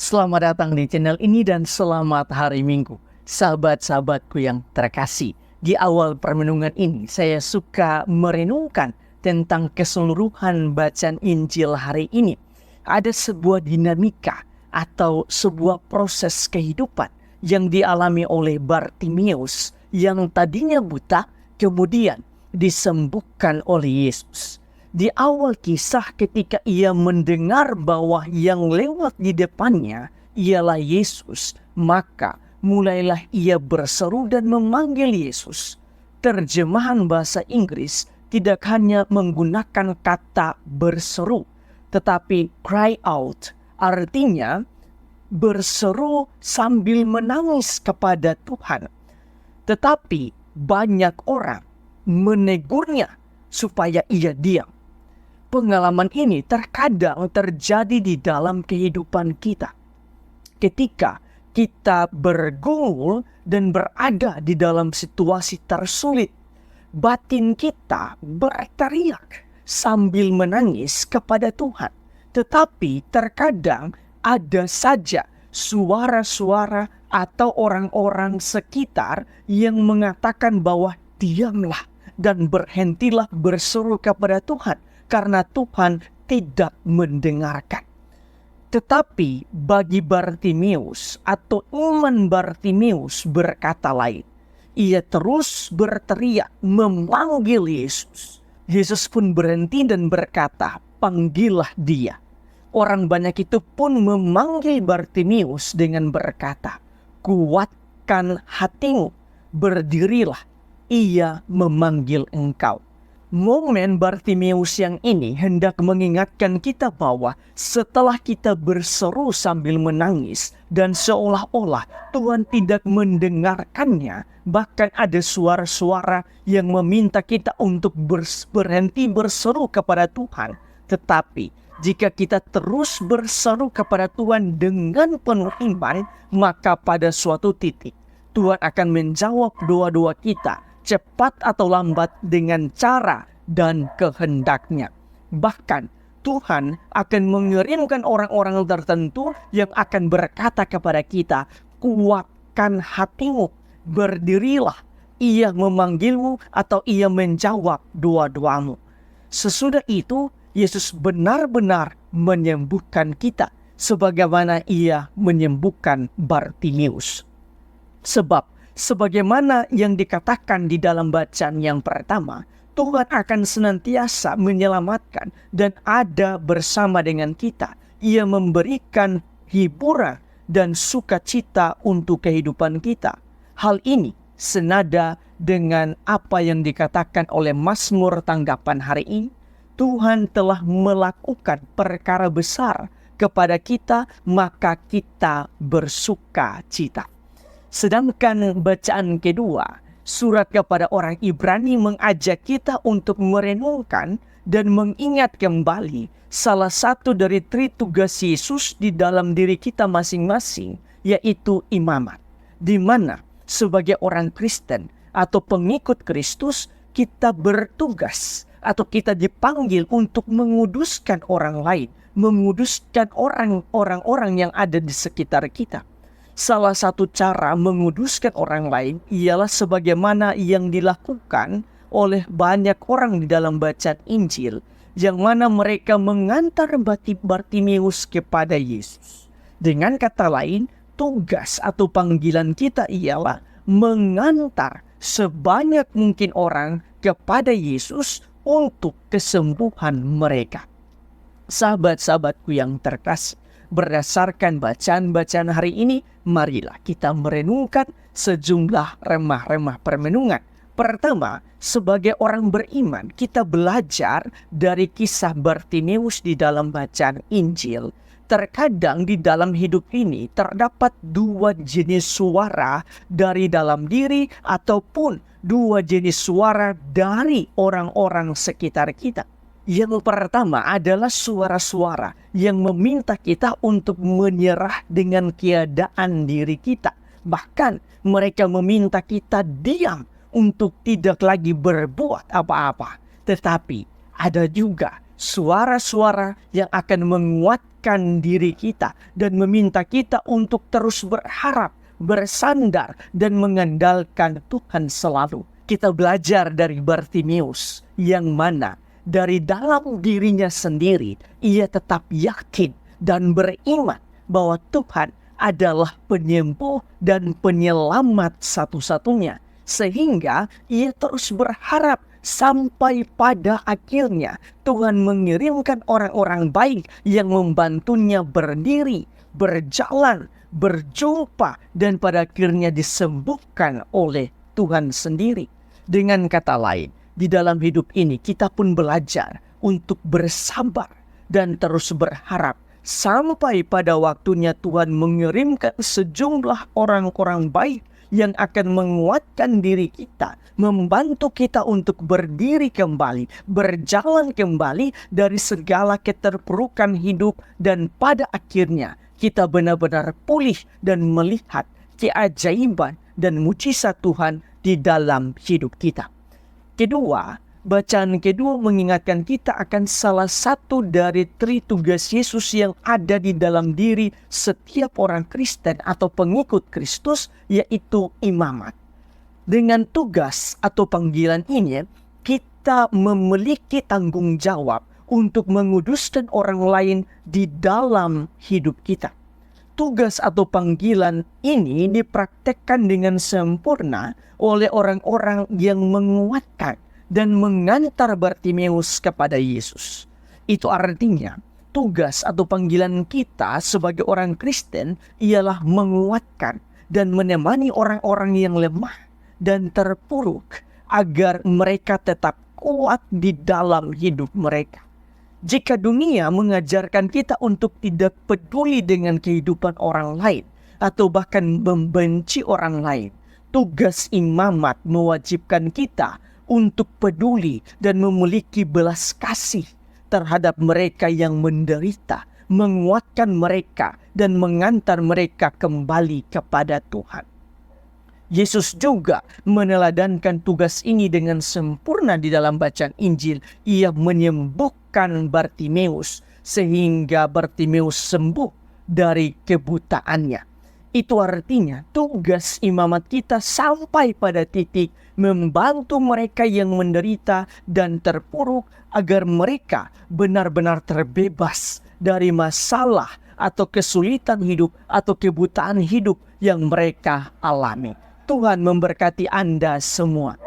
Selamat datang di channel ini dan selamat hari Minggu. Sahabat-sahabatku yang terkasih, di awal permenungan ini saya suka merenungkan tentang keseluruhan bacaan Injil hari ini. Ada sebuah dinamika atau sebuah proses kehidupan yang dialami oleh Bartimeus yang tadinya buta, kemudian disembuhkan oleh Yesus. Di awal kisah ketika ia mendengar bahwa yang lewat di depannya ialah Yesus, maka mulailah ia berseru dan memanggil Yesus. Terjemahan bahasa Inggris tidak hanya menggunakan kata berseru, tetapi cry out, artinya berseru sambil menangis kepada Tuhan. Tetapi banyak orang menegurnya supaya ia diam. Pengalaman ini terkadang terjadi di dalam kehidupan kita. Ketika kita bergumul dan berada di dalam situasi tersulit, batin kita berteriak sambil menangis kepada Tuhan. Tetapi terkadang ada saja suara-suara atau orang-orang sekitar yang mengatakan bahwa diamlah dan berhentilah berseru kepada Tuhan, karena Tuhan tidak mendengarkan. Tetapi bagi Bartimeus atau iman Bartimeus berkata lain. Ia terus berteriak memanggil Yesus. Yesus pun berhenti dan berkata, panggillah dia. Orang banyak itu pun memanggil Bartimeus dengan berkata, kuatkan hatimu, berdirilah, ia memanggil engkau. Momen Bartimeus yang ini hendak mengingatkan kita bahwa setelah kita berseru sambil menangis dan seolah-olah Tuhan tidak mendengarkannya, bahkan ada suara-suara yang meminta kita untuk berhenti berseru kepada Tuhan. Tetapi jika kita terus berseru kepada Tuhan dengan penuh iman, maka pada suatu titik Tuhan akan menjawab doa-doa kita, cepat atau lambat dengan cara dan kehendaknya. Bahkan Tuhan akan mengirimkan orang-orang tertentu yang akan berkata kepada kita, kuatkan hatimu, berdirilah, ia memanggilmu atau ia menjawab doa-doamu. Sesudah itu Yesus benar-benar menyembuhkan kita sebagaimana ia menyembuhkan Bartimeus. Sebab sebagaimana yang dikatakan di dalam bacaan yang pertama, Tuhan akan senantiasa menyelamatkan dan ada bersama dengan kita. Ia memberikan hiburan dan sukacita untuk kehidupan kita. Hal ini senada dengan apa yang dikatakan oleh Mazmur tanggapan hari ini. Tuhan telah melakukan perkara besar kepada kita, maka kita bersuka cita. Sedangkan bacaan kedua, surat kepada orang Ibrani mengajak kita untuk merenungkan dan mengingat kembali salah satu dari tritugas Yesus di dalam diri kita masing-masing, yaitu imamat. Di mana sebagai orang Kristen atau pengikut Kristus, kita bertugas atau kita dipanggil untuk menguduskan orang lain, menguduskan orang-orang yang ada di sekitar kita. Salah satu cara menguduskan orang lain ialah sebagaimana yang dilakukan oleh banyak orang di dalam bacaan Injil, yang mana mereka mengantar Bartimeus kepada Yesus. Dengan kata lain, tugas atau panggilan kita ialah mengantar sebanyak mungkin orang kepada Yesus untuk kesembuhan mereka. Sahabat-sahabatku yang terkasih, berdasarkan bacaan-bacaan hari ini, marilah kita merenungkan sejumlah remah-remah permenungan. Pertama, sebagai orang beriman, kita belajar dari kisah Bartimeus di dalam bacaan Injil. Terkadang di dalam hidup ini terdapat dua jenis suara dari dalam diri ataupun dua jenis suara dari orang-orang sekitar kita. Yang pertama adalah suara-suara yang meminta kita untuk menyerah dengan keadaan diri kita. Bahkan mereka meminta kita diam untuk tidak lagi berbuat apa-apa. Tetapi ada juga suara-suara yang akan menguatkan diri kita dan meminta kita untuk terus berharap, bersandar, dan mengandalkan Tuhan selalu. Kita belajar dari Bartimeus yang mana dari dalam dirinya sendiri ia tetap yakin dan beriman bahwa Tuhan adalah penyembuh dan penyelamat satu-satunya. Sehingga ia terus berharap sampai pada akhirnya Tuhan mengirimkan orang-orang baik yang membantunya berdiri, berjalan, berjumpa, dan pada akhirnya disembuhkan oleh Tuhan sendiri. Dengan kata lain, di dalam hidup ini kita pun belajar untuk bersabar dan terus berharap sampai pada waktunya Tuhan mengirimkan sejumlah orang-orang baik yang akan menguatkan diri kita, membantu kita untuk berdiri kembali, berjalan kembali dari segala keterpurukan hidup, dan pada akhirnya kita benar-benar pulih dan melihat keajaiban dan mujizat Tuhan di dalam hidup kita. Kedua, bacaan kedua mengingatkan kita akan salah satu dari tritugas Yesus yang ada di dalam diri setiap orang Kristen atau pengikut Kristus, yaitu imamat. Dengan tugas atau panggilan ini, kita memiliki tanggung jawab untuk menguduskan orang lain di dalam hidup kita. Tugas atau panggilan ini dipraktekkan dengan sempurna oleh orang-orang yang menguatkan dan mengantar Bartimeus kepada Yesus. Itu artinya tugas atau panggilan kita sebagai orang Kristen ialah menguatkan dan menemani orang-orang yang lemah dan terpuruk agar mereka tetap kuat di dalam hidup mereka. Jika dunia mengajarkan kita untuk tidak peduli dengan kehidupan orang lain atau bahkan membenci orang lain, tugas imamat mewajibkan kita untuk peduli dan memiliki belas kasih terhadap mereka yang menderita, menguatkan mereka dan mengantar mereka kembali kepada Tuhan. Yesus juga meneladankan tugas ini dengan sempurna di dalam bacaan Injil. Ia menyembuhkan Bartimeus sehingga Bartimeus sembuh dari kebutaannya. Itu artinya tugas imamat kita sampai pada titik membantu mereka yang menderita dan terpuruk agar mereka benar-benar terbebas dari masalah atau kesulitan hidup atau kebutaan hidup yang mereka alami. Tuhan memberkati Anda semua.